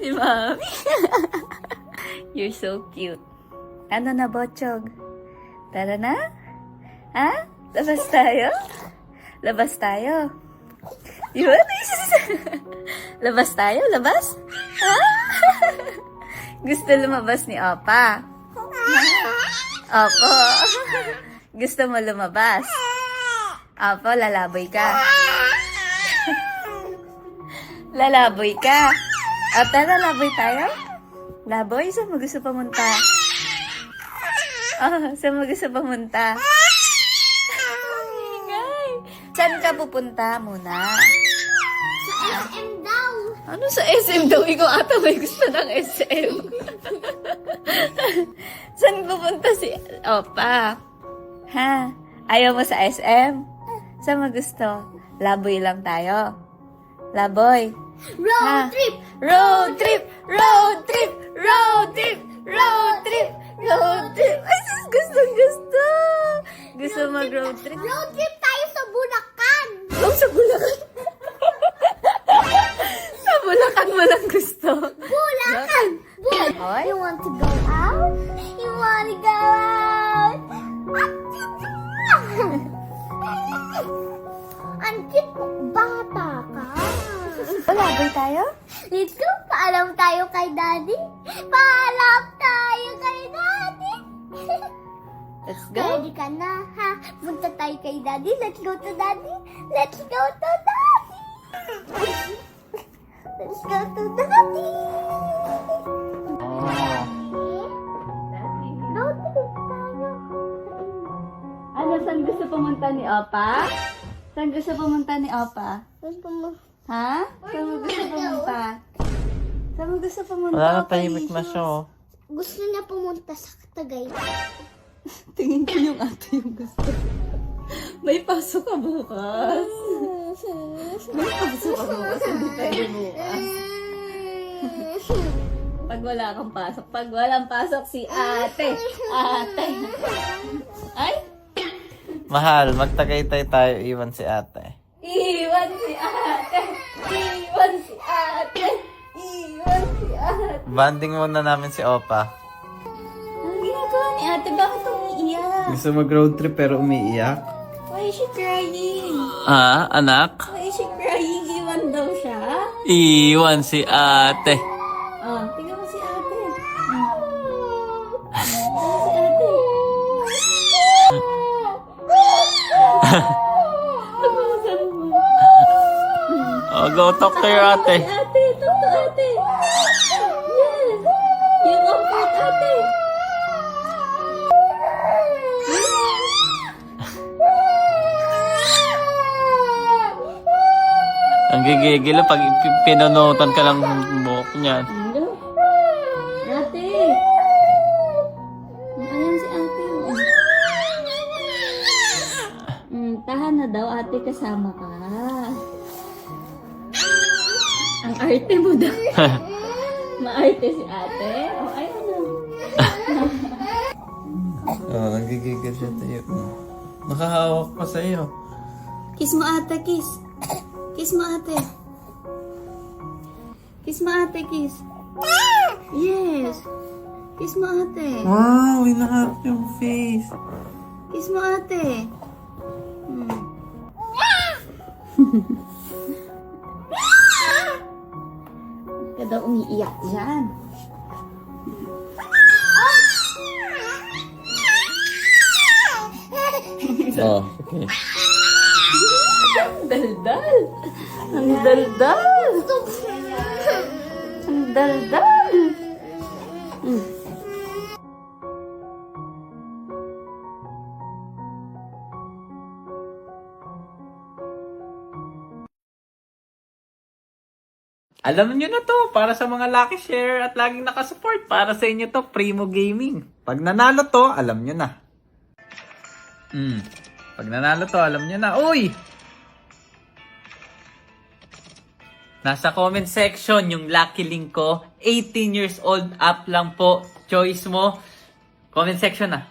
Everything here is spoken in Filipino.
Si Mami. You're so cute. Ano na, Botchog? Tara na? Ha? Labas tayo? Labas tayo? Yun? Labas tayo? Labas? Ha? Gusto lumabas ni Opa? Opo. Gusto mo lumabas? Opo, lalaboy ka. Lalaboy ka. O, tara, laboy tayo? Laboy? Saan mo gusto pumunta? Oh, saan mo gusto pumunta? Ingay. Saan ka pupunta muna? Sa SM daw. Ano sa SM daw? Ikaw ata may gusto ng SM. Saan pupunta si Opa? Ha? Ayaw mo sa SM? Saan mo gusto? Laboy lang tayo. Laboy. Road trip! Road trip! Road trip! Road trip! Road trip! Road trip! Ay, sis, gusto! Gusto mag-road trip? Road trip tayo sa Bulacan! Oh, sa Bulacan! Sa Bulacan mo lang gusto. Bulacan! Hoy? You want to go out? You want to go out? Ang cute mo, bata ka. Laboy tayo? Let's go! Paalam tayo kay Daddy! Paalam tayo kay Daddy! Let's go. Ready ka na, ha? Punta tayo kay Daddy. Let's go to Daddy. Let's go to Daddy. Let's go to Daddy. Road trip tayo. Ano, saan gusto pumunta ni Opa? Saan gusto pumunta ni Opa? Gusto mo? Ha? Saan mo gusto pumunta? Saan mo gusto pumunta? Wala na Opa, tahimik na Jesus? siya, oh. Gusto niya pumunta sa Tagaytay. Tingin ko yung ate yung gusto. May pasok ka bukas. May pasok ka bukas. Hindi pwede bukas. Pag wala kang pasok. Pag walang pasok si ate. Ate. Ay? Mahal, magtagaytay tayo, iwan si ate. Iwan si ate. Iwan si ate. Iwan si ate. Banding muna namin si Opa. Ang ginagawa ni ate? Bakit umiiyak? Gusto mag-road trip pero umiiyak? Why is she crying? Ah, anak? Why is she crying? Iwan daw siya? Iwan si ate. Oh, tingnan mo si ate. Tingnan mo si ate. Pag-uusap mo. Oh, go talk to your ate. Ate, talk to ate. Yes. You comfort ate. Ang gigigil pag pinunutan ka lang ng buhok niyan. Hello? Ate. Ayan si ate. Tahan na daw ate, kasama ka. Ang arte mo daw. Maarte si ate. Oh, ayun na. Oh, nagigigil siya tayo. Nakahawak pa sa'yo. Kiss mo ate, kiss. Kiss mo ate. Kiss mo ate, kiss. Yes. Kiss mo ate. Wow, inaharap yung face. Kiss mo ate. Ka daw umiiyak dyan. Oh, okay. Ang daldal. Ang daldal. Ang daldal. Alam nyo na to, para sa mga lucky share at laging nakasupport, para sa inyo to, Primo Gaming. Pag nanalo to, alam nyo na. Pag nanalo to, alam nyo na. Uy! Nasa comment section yung lucky link ko. 18 years old up lang po. Choice mo. Comment section na.